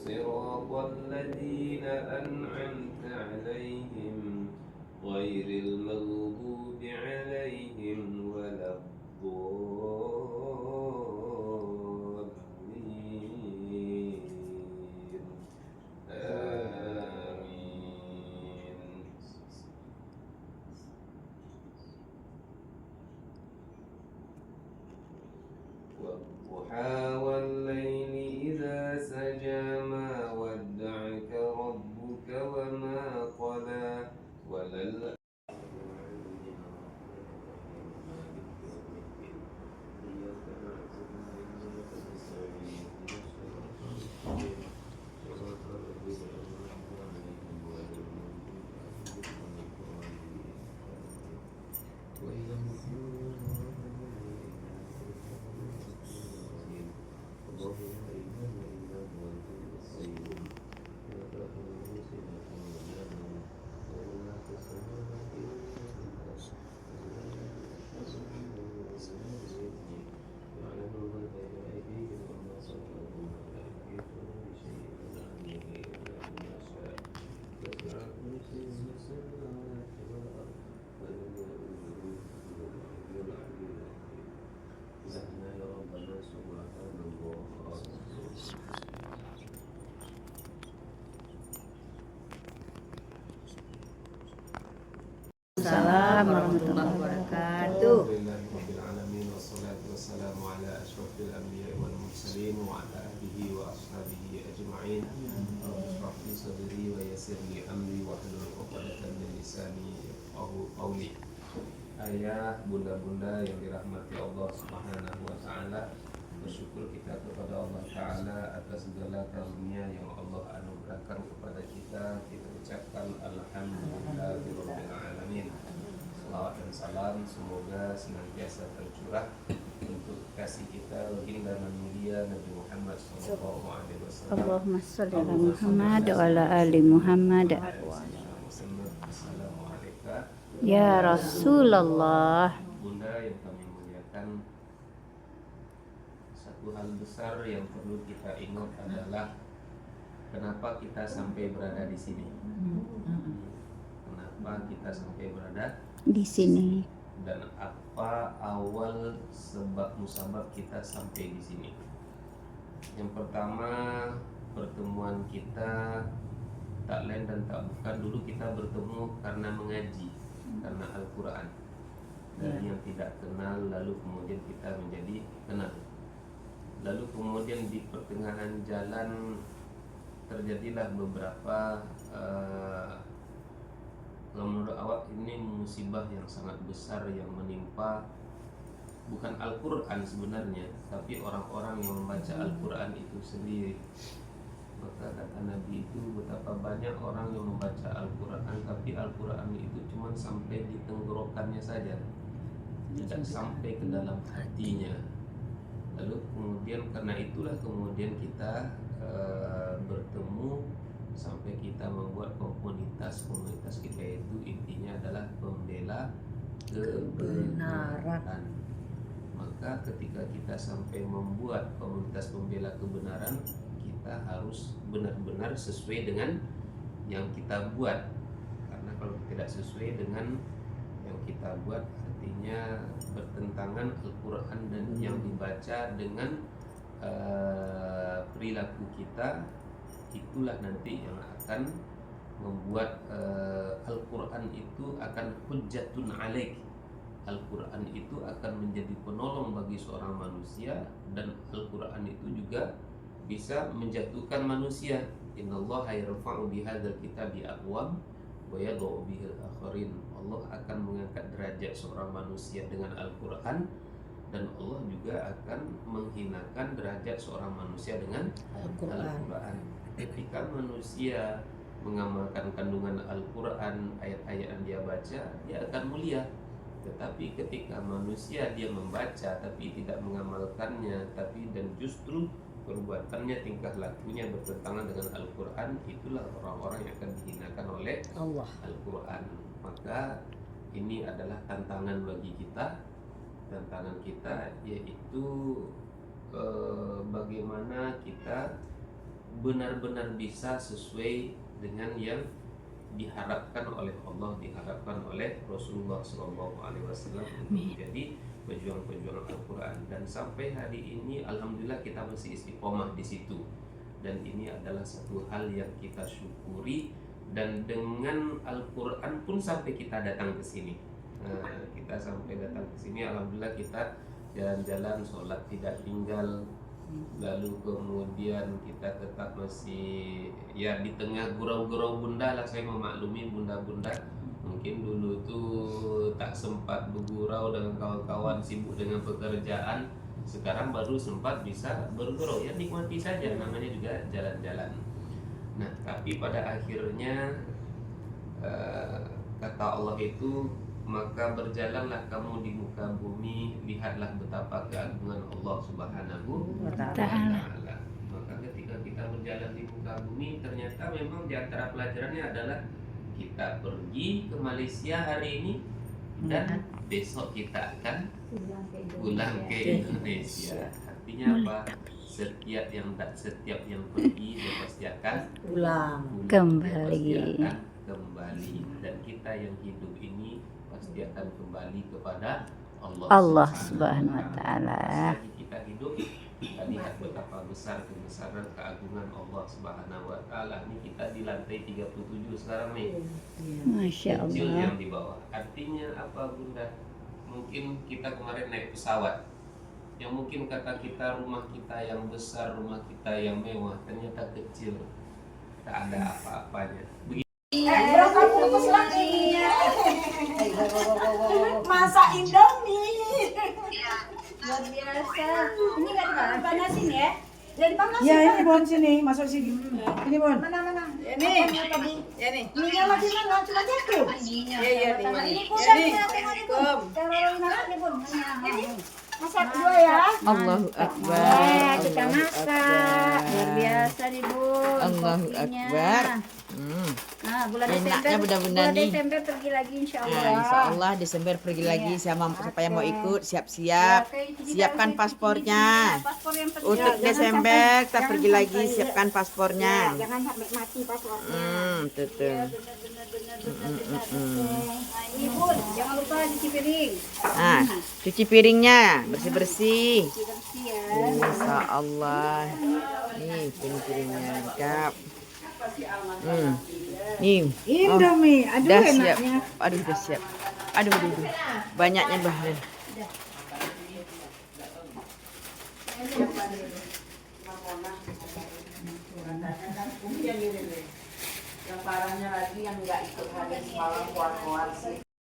صراط الذين أنعمت عليهم غير المغضوب عليهم ولا الضالين آمين. والضحى والليل إذا سجى ما ودعك ربك وما قلى ولل Assalamualaikum warahmatullahi wabarakatuh. Alhamdulillahirrahmanirrahim. Wassalatu wassalamu ala ashrafil anbiya wal mursalin wa ala alihi wa ashabihi ajma'in. Rabbi shrah li sadri wa yassir li amri wa hlul 'uqdatam min lisani yafqahu qawli. Ayah, bunda-bunda yang dirahmati Allah Subhanahu wa taala, bersyukur kita kepada Allah taala atas segala karunia yang Allah anugerahkan kepada kita. Kita ucapkan alhamdulillahirabbil alamin. Salawat dan salam semoga senantiasa tercurah untuk kasih kita baginda dan mulia Nabi Muhammad sallallahu alaihi wasallam. Allahumma shalli ala Muhammad wa ala ali Muhammad. Assalamualaikum Ya Rasulullah. Bunda yang kami muliakan, satu hal besar yang perlu kita ingat adalah kenapa kita sampai berada di sini. Kenapa kita sampai berada Di sini. dan apa awal sebab musabab kita sampai di sini. Yang pertama, pertemuan kita tak lain dan tak bukan, dulu kita bertemu karena mengaji, karena Al-Quran. Dari yang tidak kenal lalu kemudian kita menjadi kenal. Lalu kemudian di pertengahan jalan terjadilah beberapa menurut awak ini musibah yang sangat besar yang menimpa bukan Al-Quran sebenarnya, tapi orang-orang yang membaca Al-Quran itu sendiri. Maka kata Nabi itu, betapa banyak orang yang membaca Al-Quran, tapi Al-Quran itu cuma sampai di tenggorokannya saja, tidak sampai ke dalam hatinya. Lalu kemudian karena itulah kemudian kita bertemu sampai kita membuat komunitas kita itu intinya adalah pembela kebenaran. Maka ketika kita sampai membuat komunitas pembela kebenaran, kita harus benar-benar sesuai dengan yang kita buat. Karena kalau tidak sesuai dengan yang kita buat, artinya bertentangan Al-Quran dan yang dibaca dengan perilaku kita, itulah nanti yang akan membuat Al-Quran itu akan hujjatun alaik. Al-Quran itu akan menjadi penolong bagi seorang manusia, dan Al-Quran itu juga bisa menjatuhkan manusia. Innallaha yarfa'u bihadzal kitabi aqwam wa yadh'u bihil akharin. Allah akan mengangkat derajat seorang manusia dengan Al-Quran, dan Allah juga akan menghinakan derajat seorang manusia dengan Al-Quran. Ketika manusia mengamalkan kandungan Al-Quran, ayat-ayat yang dia baca, dia akan mulia. Tetapi ketika manusia dia membaca tapi tidak mengamalkannya, tapi dan justru perbuatannya, tingkah lakunya bertentangan dengan Al-Quran, itulah orang-orang yang akan dihinakan oleh Allah Al-Quran. Maka ini adalah tantangan bagi kita. Tantangan kita yaitu bagaimana kita benar-benar bisa sesuai dengan yang diharapkan oleh Allah, diharapkan oleh Rasulullah SAW untuk menjadi pejuang-pejuang Al-Quran. Dan sampai hari ini alhamdulillah kita masih istiqomah di situ, dan ini adalah satu hal yang kita syukuri. Dan dengan Al-Quran pun sampai kita datang ke sini. Kita sampai datang ke sini, alhamdulillah kita jalan-jalan, sholat tidak tinggal, lalu kemudian kita tetap masih ya di tengah gurau-gurau bunda lah. Saya memaklumi bunda-bunda mungkin dulu tuh tak sempat bergurau dengan kawan-kawan, sibuk dengan pekerjaan. Sekarang baru sempat bisa bergurau, ya nikmati saja, namanya juga jalan-jalan. Nah, tapi pada akhirnya kata Allah itu, maka berjalanlah kamu di muka bumi, lihatlah betapa keagungan Allah Subhanahu wa Ta'ala. Maka ketika kita berjalan di muka bumi, ternyata memang di antara pelajarannya adalah kita pergi ke Malaysia hari ini dan besok kita akan pulang ke Indonesia. Artinya apa? Setiap yang pergi dia pasti akan pulang kembali. Dan kita yang hidup ini pasti akan kembali kepada Allah Subhanahu wa Ta'ala. Selagi kita hidup, kita lihat betapa besar kebesaran keagungan Allah Subhanahu wa Ta'ala. Ini kita di lantai 37 sekarang nih. Masya Kecil Allah. yang di bawah. Artinya apa Bunda? Mungkin kita kemarin naik pesawat, yang mungkin kata kita rumah kita yang besar, rumah kita yang mewah, ternyata kecil, tak ada apa-apanya. Masak Indomie. Luar biasa. Ini nggak dipanasin ya? Jadi panas. Ya ini Bon sini, masuk sini. Ini Bon. Mana? Ini. Ini. Minyak lagi mana? Cuma jatuh. Iya Ini nih. kuda. Ini. Masak dua ya. Allahu Akbar. Kita masak. Luar biasa nih Bu. Allahu kopinya. Akbar. Nah, bulan Enaknya Desember, bunda-bunda bulan nih. Desember pergi lagi insya Allah. Nah, insya Allah Desember pergi lagi siapa yang mau ikut siap-siap. Siapkan paspornya. Paspor yang penting. Untuk Desember kita pergi lagi, siapkan paspornya. Jangan sampai mati paspornya. Betul. Nah, ini Bun, jangan lupa cuci piring. Nah, cuci piringnya, bersih-bersih. Bersih ya. Insya Allah. Nih piring-piringnya lengkap. Nih. Indomie. Aduh Udah siap. enaknya. Aduh, udah siap. Aduh. Banyaknya bahan.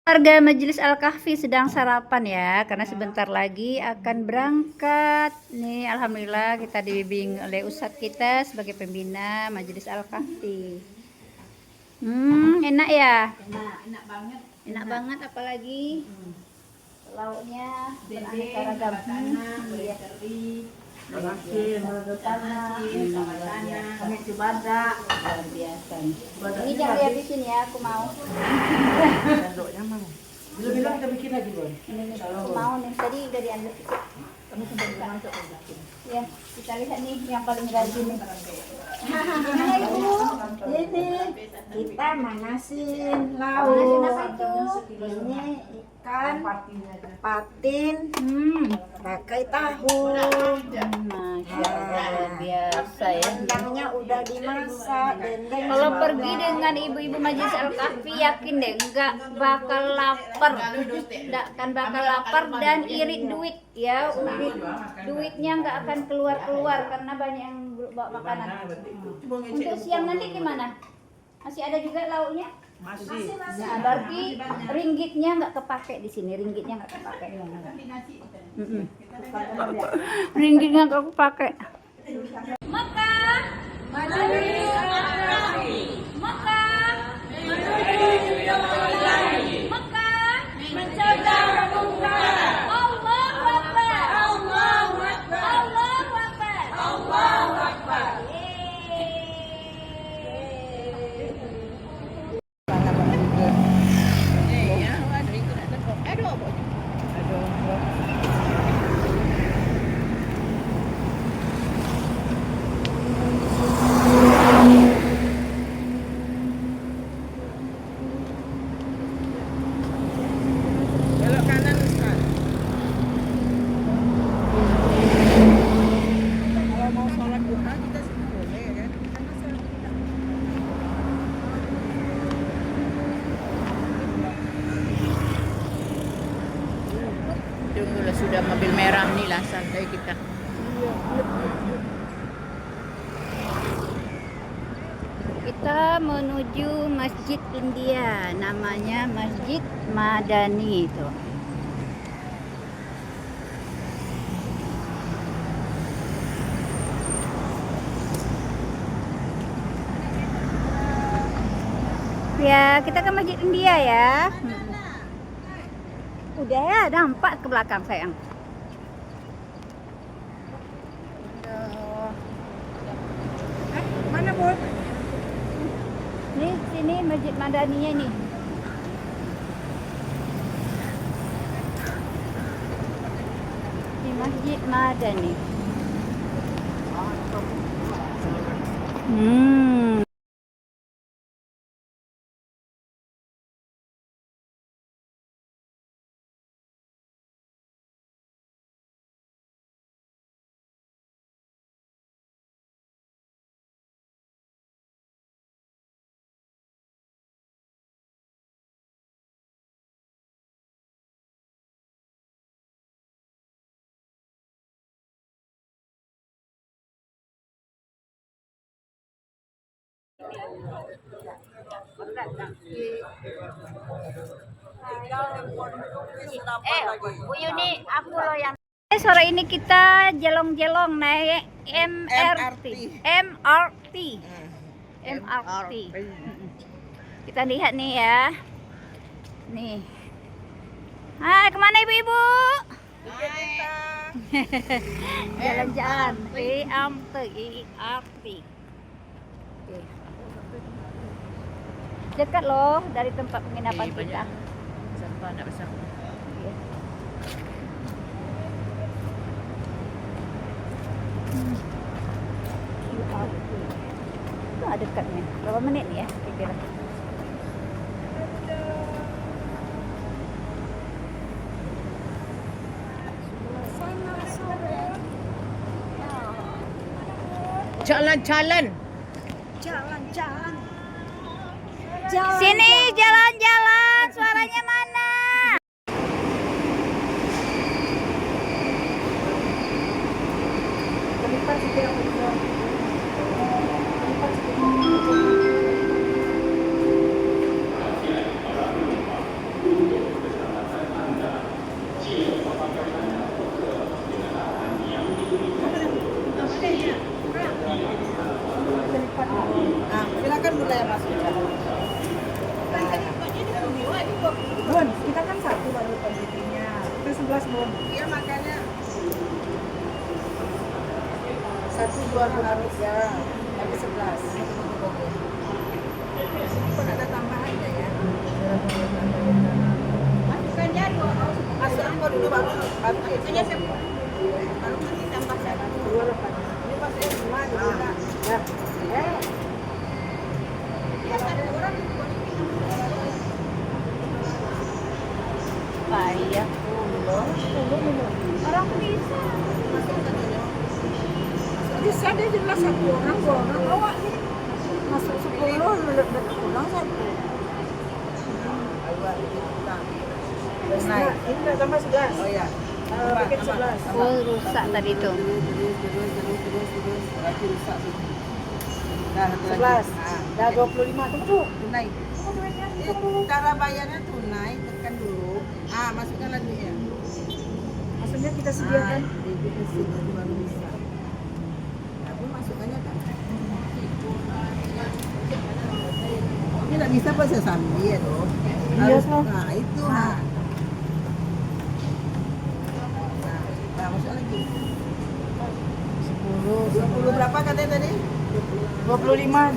Warga Majelis Al-Kahfi sedang sarapan ya, karena sebentar lagi akan berangkat. Nih, alhamdulillah kita dibimbing oleh ustadz kita sebagai pembina Majelis Al-Kahfi. Enak ya? Enak banget. Enak banget, apalagi lauknya beraneka ragam. Iya. Kami cubada. Luar biasa nih. Ini jangan dihabisin ya, aku mau. Bila-bila kita bikin lagi Bon. Ini nih, aku mau nih. Tadi udah diambil sedikit. Kamu sudah bisa masuk. Ya, kita lihat nih yang paling rajin nih. Gimana Ibu? Ini kita manasin Manasin lauk. apa itu? Ini ikan patin pakai tahu. Masya Allah, luar biasa ya. Rendangnya udah dimasak. Dendeng Kalau juga pergi udah. dengan ibu-ibu Majelis Al-Kahfi, yakin deh nggak bakal lapar, nggak akan bakal lapar dan irit duit ya, duitnya nggak akan keluar karena banyak yang bawa makanan. Untuk siang nanti gimana? Masih ada juga lauknya? Masih. Nah, berarti ringgitnya nggak kepake di sini, ringgitnya nggak kepake. Ringgitnya nggak kepake. Mekah, Mekah, mencoba Allahu Akbar, Allahu Akbar, Allahu Akbar, Allahu Akbar. Kita menuju Masjid India, namanya Masjid Madani itu. Ya, kita ke Masjid India ya. Udah ya, nampak ke belakang sayang. Mana, Bun? Nih, sini Masjid Madaninya nih. Di Masjid Madani. Hmm. Bu Yuni, aku loh yang sore ini kita jelong-jelong naik MRT. MRT. Kita lihat nih ya. Nih. Hai, kemana ibu-ibu? Jalan-jalan. MRT. Dekat loh dari tempat penginapan kita. Sampah enggak besar. Iya. Itu ada dekatnya. Berapa menit ya kira-kira? Jalan-jalan. Jalan-jalan. Sini jalan-jalan, suaranya mana? Silakan mulai masuk. Bun, kita kan satu baru pendidikannya. Kita 11, Bun. Iya makanya 1, 2 harus ya. Tapi 11. pun ada tambahannya ya. Masukkannya 2 orang. Masuk aku dulu baru itunya siapa? Baru nanti tambah 1. 28. Ini pasti semua dulu nak. Ya. Ya 1 orang. Payah orang bisa. Bisa deh jelas 1 orang, 2 orang bawa nih. Masuk 10, pulang 1. Nah, ini udah tambah 11. Oh ya. Bikin 11. Oh, rusak tadi tuh. Terus. Lagi rusak tuh. Dah, satu 11. lagi. Ah, Dah 25. Tunggu tuh. tunai. Cara bayarnya tunai, tekan dulu. Ah, masukkan lagi ya. Maksudnya kita sediakan. Kita sediakan baru bisa. Tapi masukannya kan. Ini tidak bisa pas saya sambil ya tuh. Iya, toh. Nah, itu nah. Nah, masuk lagi. 20 berapa katanya tadi? 25.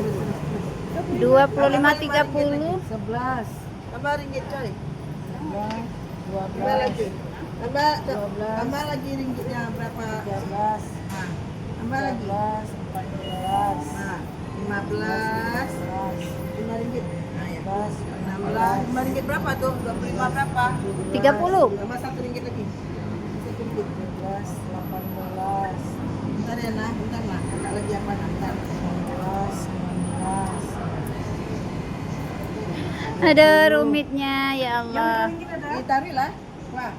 25 30. 11. Tambah ringgit coy. 12. Tambah lagi. Tambah 12. tambah lagi ringgitnya berapa? 13. Nah, tambah lagi. 14. Nah, 15. 5 ringgit. Nah, ya. 16. 5 ringgit berapa tuh? 25 berapa? 30. Tambah 1 ringgit lagi. 1 ringgit. 17. 18. Bentar ya nah, bentar lah. Ada lagi apa nanti? 19. 19. Ada rumitnya ya Allah. Ditarik lah. Wah.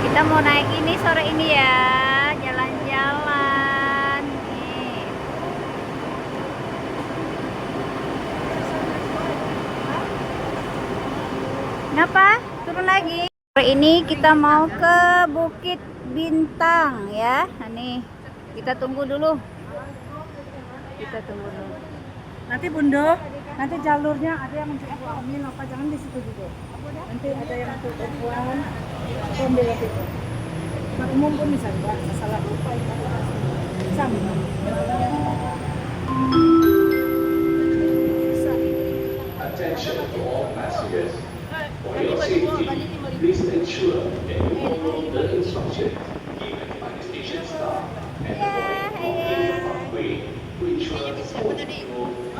Kita mau naik ini sore ini ya, jalan-jalan. Nih. lagi. Hari ini kita mau ke Bukit Bintang ya. Nih, kita tunggu dulu. Nanti Bunda, nanti jalurnya ada yang untuk Amin apa jangan di situ juga. Nanti ada yang untuk perempuan, ambil itu. Nah, umum pun bisa juga, masalah lupa itu sama. Attention to all passengers. For your safety, please ensure that you follow the instructions given by the station staff and avoid crossing the pathway to ensure smooth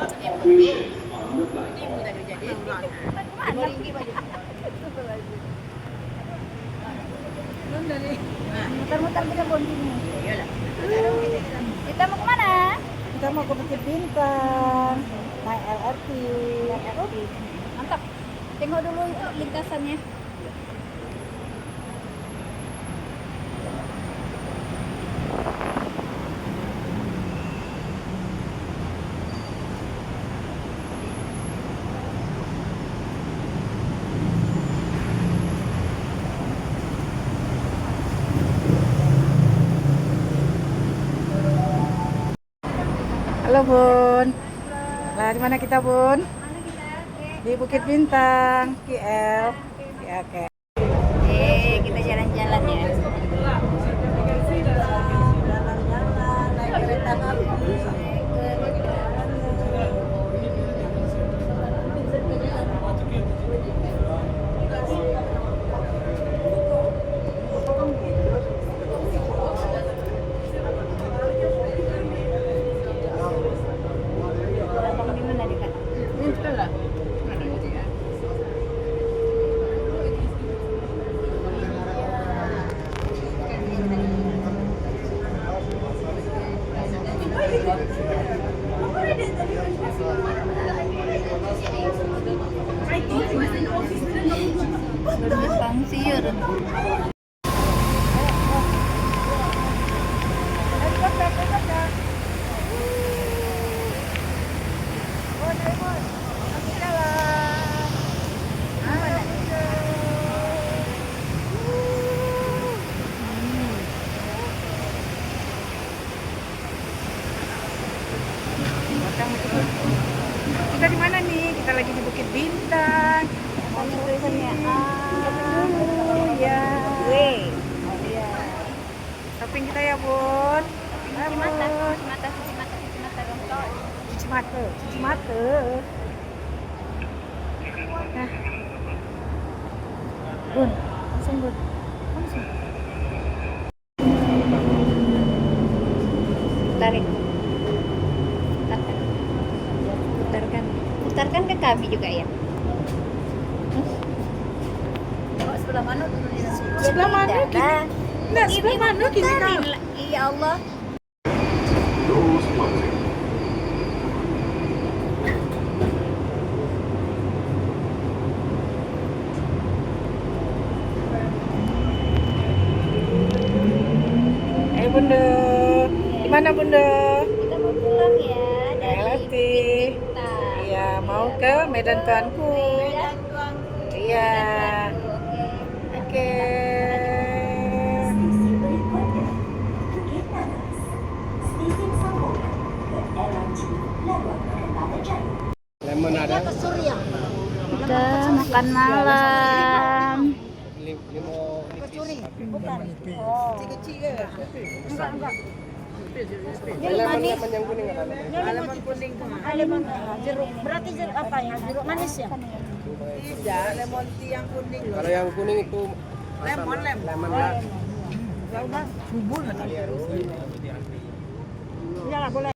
operation on the platform. Muter-muter kita Bun sini. Kita mau kemana? Kita mau ke Bukit Bintang, naik LRT. Mantap. Tengok dulu itu lintasannya. Halo Bun. Nah, di mana kita Bun? Di Bukit Bintang, KL. Ya, oke. Kita jalan-jalan ya. Jalan-jalan, naik kereta api. Abang di mana nih, Kak? Simpang Siur. Kita di mana nih? Kita lagi di Bukit Bintang. Tulisannya Ya. Weh. Iya. Shopping kita ya, Bun. Cuci mata dong. Cuci mata. Nah. Bun, langsung Bun. Langsung. Tarik. Putarkan ke kami juga ya. Sebelah mana turunnya? Sebelah mana kini? Enggak, sebelah mana kini kau? Ya Allah. Doors closing. Ayo Bunda. Di mana Bunda? Kita mau pulang ya dari LRT. Bukit Bintang. Iya, mau ke Medan Tuanku. Iya. Oke. Lemon ada? Kita makan malam. Kecil-kecil ke? Manis. yang kuning ada? Lemon kuning tuh. Lemon jeruk. Berarti jeruk apa ya? Jeruk manis ya? Tidak, lemon tea yang kuning loh. Kalau yang kuning itu Lemon. lemon Ya udah. Iya lah, boleh.